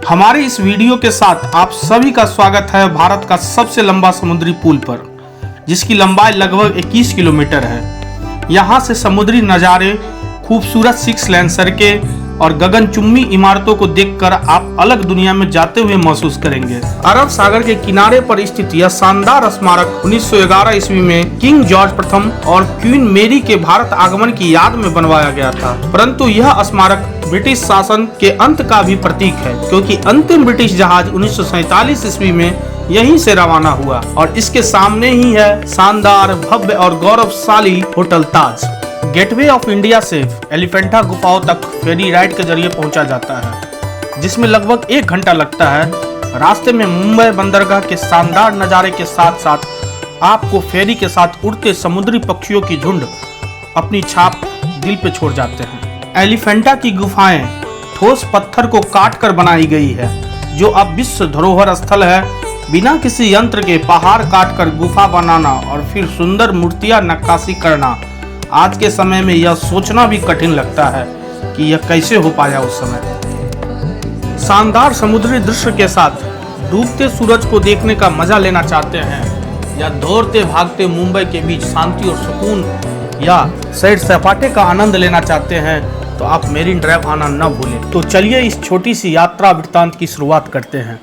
हमारे इस वीडियो के साथ आप सभी का स्वागत है भारत का सबसे लंबा समुद्री पुल पर, जिसकी लंबाई लगभग 21 किलोमीटर है। यहाँ से समुद्री नज़ारे, खूबसूरत 6 लेन सड़कें और गगनचुंबी इमारतों को देखकर आप अलग दुनिया में जाते हुए महसूस करेंगे। अरब सागर के किनारे पर स्थित यह शानदार स्मारक 1911 ईस्वी में किंग जॉर्ज प्रथम और क्वीन मेरी के भारत आगमन की याद में बनवाया गया था। परंतु यह स्मारक ब्रिटिश शासन के अंत का भी प्रतीक है, क्योंकि अंतिम ब्रिटिश जहाज 1947 ईस्वी में यहीं से रवाना हुआ और इसके सामने ही है शानदार, भव्य और गौरवशाली hotel Taj. Gateway of India से एलिफेंटा गुफाओं तक फेरी राइड के जरिए पहुंचा जाता है, जिसमें लगभग 1 घंटा लगता है। रास्ते में मुंबई बंदरगाह के शानदार नज़ारे के साथ साथ आपको फेरी के साथ उड़ते समुद्री पक्षियों की झुंड अपनी छाप दिल पे छोड़ जाते हैं। एलिफेंटा की गुफाएं ठोस पत्थर को काट कर बनाई गई है, जो अब विश्व धरोहर स्थल है। बिना किसी यंत्र के पहाड़ काट कर गुफा बनाना और फिर सुंदर मूर्तियां नक्काशी करना, आज के समय में यह सोचना भी कठिन लगता है कि यह कैसे हो पाया उस समय। शानदार समुद्री दृश्य के साथ डूबते सूरज को देखने का मजा लेना चाहते हैं, या दौड़ते भागते मुंबई के बीच शांति और सुकून या सैर सपाटे का आनंद लेना चाहते हैं, तो आप मेरीन ड्राइव आना न भूलें। तो चलिए इस छोटी सी यात्रा वृत्तांत की शुरुआत करते हैं।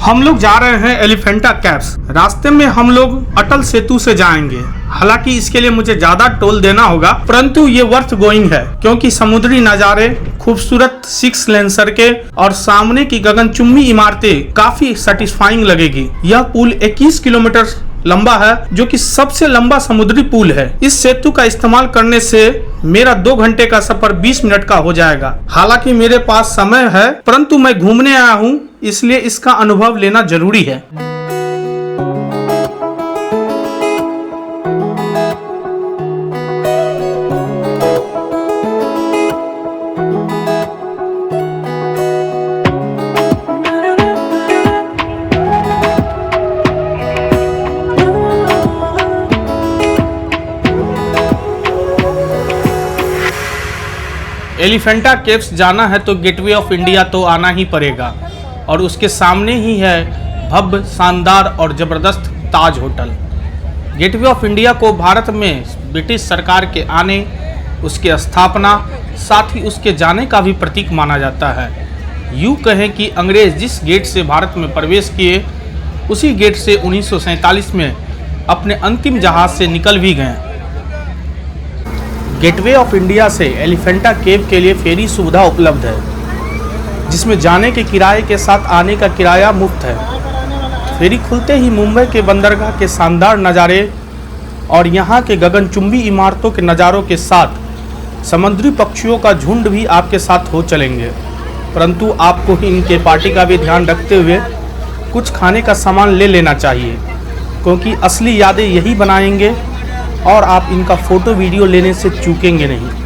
हम लोग जा रहे हैं एलिफेंटा कैव्स। रास्ते में हम लोग अटल सेतु से जाएंगे। हालांकि इसके लिए मुझे ज्यादा टोल देना होगा, परंतु ये वर्थ गोइंग है, क्योंकि समुद्री नज़ारे, खूबसूरत 6 लेन सड़कें और सामने की गगनचुंबी इमारतें काफी सेटिस्फाइंग लगेगी। यह पुल 21 किलोमीटर लंबा है, जो कि सबसे लंबा समुद्री पुल है। इस सेतु का इस्तेमाल करने से मेरा 2 घंटे का सफर 20 मिनट का हो जाएगा। हालांकि मेरे पास समय है, परंतु मैं घूमने आया हूँ, इसलिए इसका अनुभव लेना जरूरी है। एलिफेंटा केव्स जाना है तो गेटवे ऑफ इंडिया तो आना ही पड़ेगा, और उसके सामने ही है भव्य, शानदार और ज़बरदस्त ताज होटल। गेटवे ऑफ इंडिया को भारत में ब्रिटिश सरकार के आने, उसके स्थापना, साथ ही उसके जाने का भी प्रतीक माना जाता है। यूँ कहें कि अंग्रेज जिस गेट से भारत में प्रवेश किए, उसी गेट से 1947 में अपने अंतिम जहाज से निकल भी गए। गेटवे ऑफ इंडिया से एलिफेंटा केव के लिए फेरी सुविधा उपलब्ध है, जिसमें जाने के किराए के साथ आने का किराया मुफ्त है। फेरी खुलते ही मुंबई के बंदरगाह के शानदार नज़ारे और यहाँ के गगनचुंबी इमारतों के नज़ारों के साथ समुद्री पक्षियों का झुंड भी आपके साथ हो चलेंगे। परंतु आपको इनके पार्टी का भी ध्यान रखते हुए कुछ खाने का सामान ले लेना चाहिए, क्योंकि असली यादें यही बनाएंगे और आप इनका फोटो वीडियो लेने से चूकेंगे नहीं।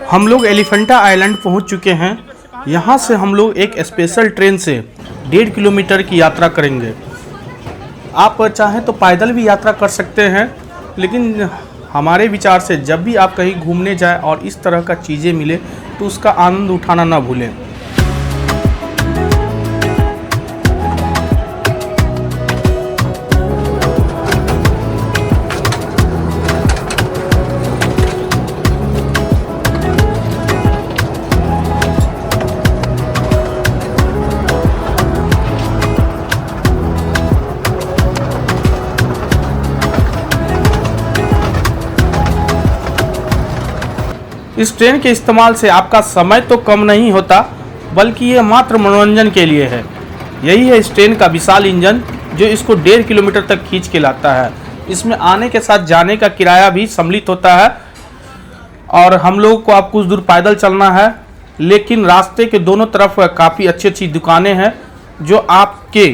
हम लोग एलिफेंटा आइलैंड पहुंच चुके हैं। यहाँ से हम लोग एक स्पेशल ट्रेन से 1.5 किलोमीटर की यात्रा करेंगे। आप चाहें तो पैदल भी यात्रा कर सकते हैं, लेकिन हमारे विचार से जब भी आप कहीं घूमने जाएं और इस तरह का चीज़ें मिले तो उसका आनंद उठाना ना भूलें। इस ट्रेन के इस्तेमाल से आपका समय तो कम नहीं होता, बल्कि ये मात्र मनोरंजन के लिए है। यही है इस ट्रेन का विशाल इंजन जो इसको 1.5 किलोमीटर तक खींच के लाता है। इसमें आने के साथ जाने का किराया भी सम्मिलित होता है और हम लोगों को आप कुछ दूर पैदल चलना है, लेकिन रास्ते के दोनों तरफ काफ़ी अच्छी अच्छी दुकानें हैं जो आपके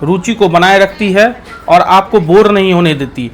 रुचि को बनाए रखती है और आपको बोर नहीं होने देती।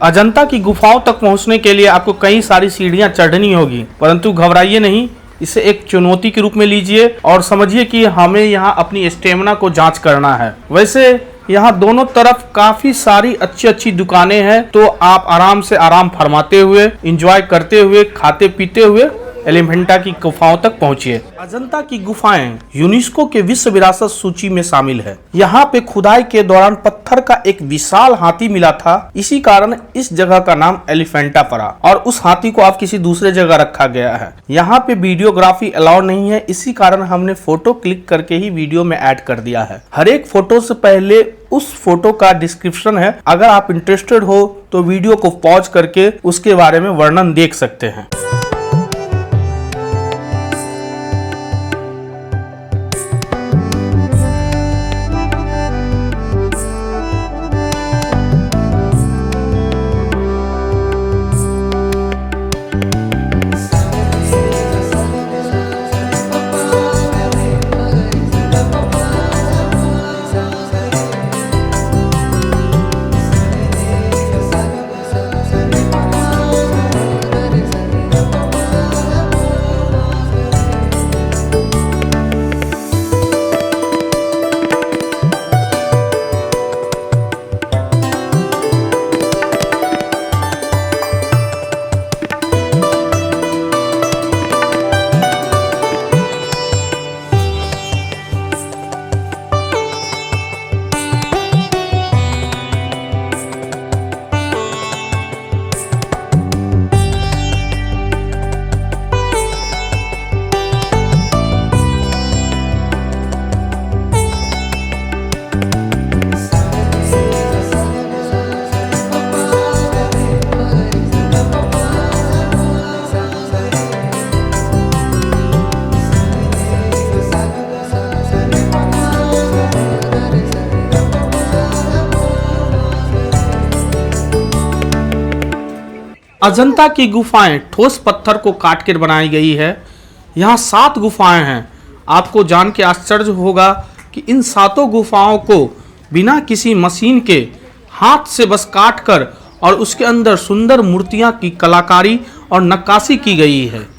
अजंता की गुफाओं तक पहुंचने के लिए आपको कई सारी सीढ़ियां चढ़नी होगी, परंतु घबराइए नहीं, इसे एक चुनौती के रूप में लीजिए और समझिए कि हमें यहां अपनी स्टेमिना को जांच करना है। वैसे यहाँ दोनों तरफ काफी सारी अच्छी अच्छी दुकानें हैं, तो आप आराम से आराम फरमाते हुए, एंजॉय करते हुए, खाते पीते हुए एलिफेंटा की गुफाओं तक पहुंचिए। अजंता की गुफाएं यूनेस्को के विश्व विरासत सूची में शामिल है। यहाँ पे खुदाई के दौरान पत्थर का एक विशाल हाथी मिला था, इसी कारण इस जगह का नाम एलिफेंटा पड़ा और उस हाथी को अब किसी दूसरे जगह रखा गया है। यहाँ पे वीडियोग्राफी अलाउड नहीं है, इसी कारण हमने फोटो क्लिक करके ही वीडियो में ऐड कर दिया है। हर एक फोटो से पहले उस फोटो का डिस्क्रिप्शन है, अगर आप इंटरेस्टेड हो तो वीडियो को पॉज करके उसके बारे में वर्णन देख सकते हैं। अजंता की गुफाएं ठोस पत्थर को काट कर बनाई गई है। यहाँ 7 गुफाएं हैं। आपको जान के आश्चर्य होगा कि इन 7 गुफाओं को बिना किसी मशीन के हाथ से बस काट कर और उसके अंदर सुंदर मूर्तियां की कलाकारी और नक्काशी की गई है।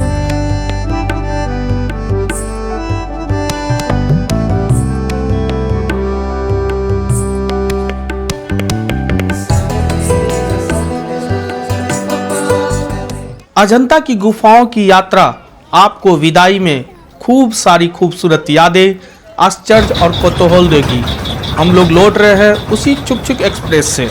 अजंता की गुफाओं की यात्रा आपको विदाई में खूब सारी खूबसूरत यादें, आश्चर्य और कौतूहल देगी। हम लोग लौट रहे हैं उसी चुक चुक एक्सप्रेस से।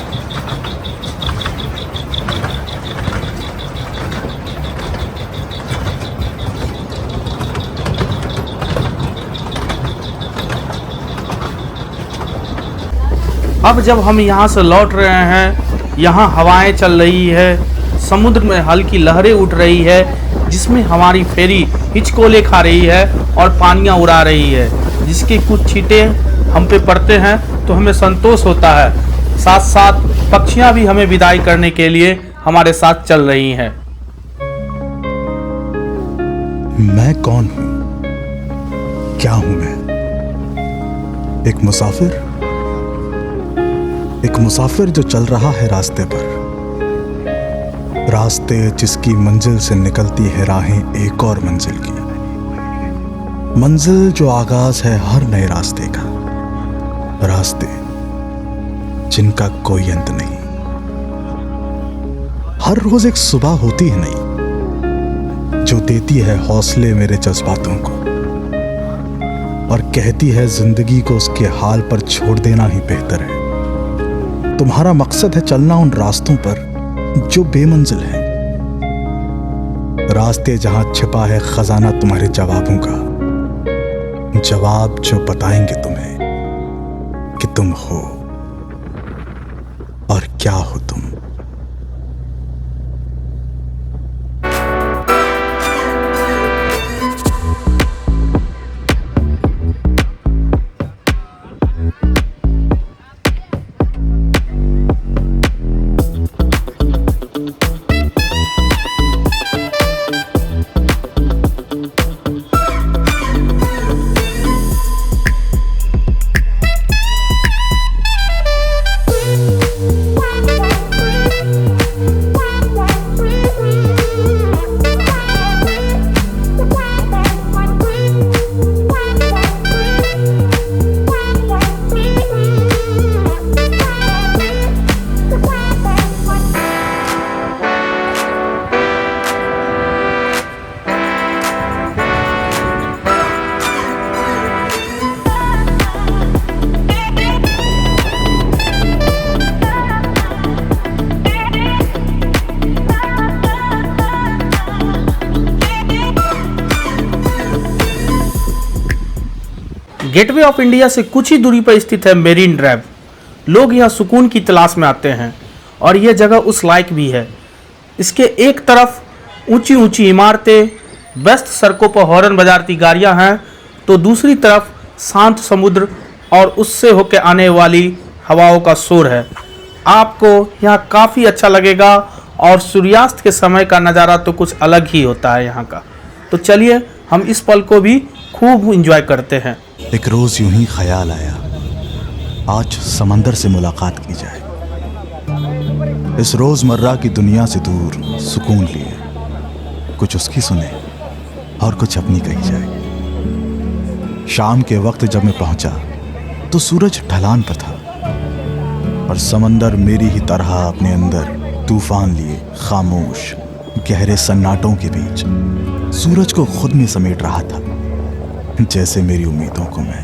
अब जब हम यहाँ से लौट रहे हैं, यहाँ हवाएं चल रही है, समुद्र में हल्की लहरें उठ रही है, जिसमें हमारी फेरी हिचकोले खा रही है और पानियाँ उड़ा रही है, जिसकी कुछ छींटे हम पे पड़ते हैं तो हमें संतोष होता है। साथ साथ पक्षियाँ भी हमें विदाई करने के लिए हमारे साथ चल रही हैं। मैं कौन हूँ? क्या हूँ मैं? एक मुसाफिर? एक मुसाफिर जो चल रहा है रास्ते पर, रास्ते जिसकी मंजिल से निकलती है राहें एक और मंजिल की, मंजिल जो आगाज है हर नए रास्ते का, रास्ते जिनका कोई अंत नहीं। हर रोज एक सुबह होती है नई, जो देती है हौसले मेरे जज्बातों को और कहती है जिंदगी को उसके हाल पर छोड़ देना ही बेहतर है। तुम्हारा मकसद है चलना उन रास्तों पर जो बेमंजिल हैं, रास्ते जहां छिपा है खजाना तुम्हारे जवाबों का, जवाब जो बताएंगे तुम्हें कि तुम हो और क्या हो तुम। गेटवे ऑफ इंडिया से कुछ ही दूरी पर स्थित है मेरीन ड्राइव। लोग यहाँ सुकून की तलाश में आते हैं और यह जगह उस लायक भी है। इसके एक तरफ ऊंची ऊंची इमारतें, व्यस्त सड़कों पर हॉर्न बजाती गाड़ियाँ हैं, तो दूसरी तरफ शांत समुद्र और उससे होकर आने वाली हवाओं का शोर है। आपको यहाँ काफ़ी अच्छा लगेगा और सूर्यास्त के समय का नज़ारा तो कुछ अलग ही होता है यहाँ का। तो चलिए हम इस पल को भी खूब एंजॉय करते हैं। एक रोज यूं ही ख्याल आया, आज समंदर से मुलाकात की जाए। इस रोजमर्रा की दुनिया से दूर सुकून लिए, कुछ उसकी सुने और कुछ अपनी कही जाए। शाम के वक्त जब मैं पहुंचा तो सूरज ढलान पर था और समंदर मेरी ही तरह अपने अंदर तूफान लिए खामोश गहरे सन्नाटों के बीच सूरज को खुद में समेट रहा था, जैसे मेरी उम्मीदों को मैं।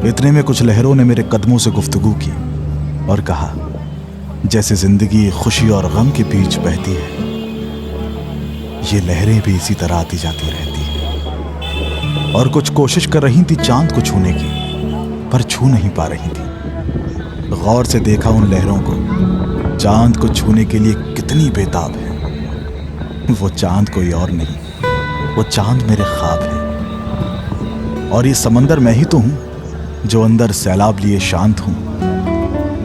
इतने में कुछ लहरों ने मेरे कदमों से गुफ्तगू की और कहा, जैसे जिंदगी खुशी और गम के बीच बहती है, ये लहरें भी इसी तरह आती जाती रहती है। और कुछ कोशिश कर रही थी चांद को छूने की, पर छू नहीं पा रही थी। गौर से देखा उन लहरों को, चांद को छूने के लिए कितनी बेताब है। वो चांद कोई और नहीं, वो चांद मेरे ख्वाब है। और ये समंदर मैं ही तो हूं जो अंदर सैलाब लिए शांत हूं,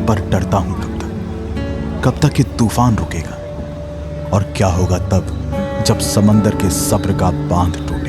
पर डरता हूं कब तक ये तूफान रुकेगा और क्या होगा तब जब समंदर के सब्र का बांध टूटे।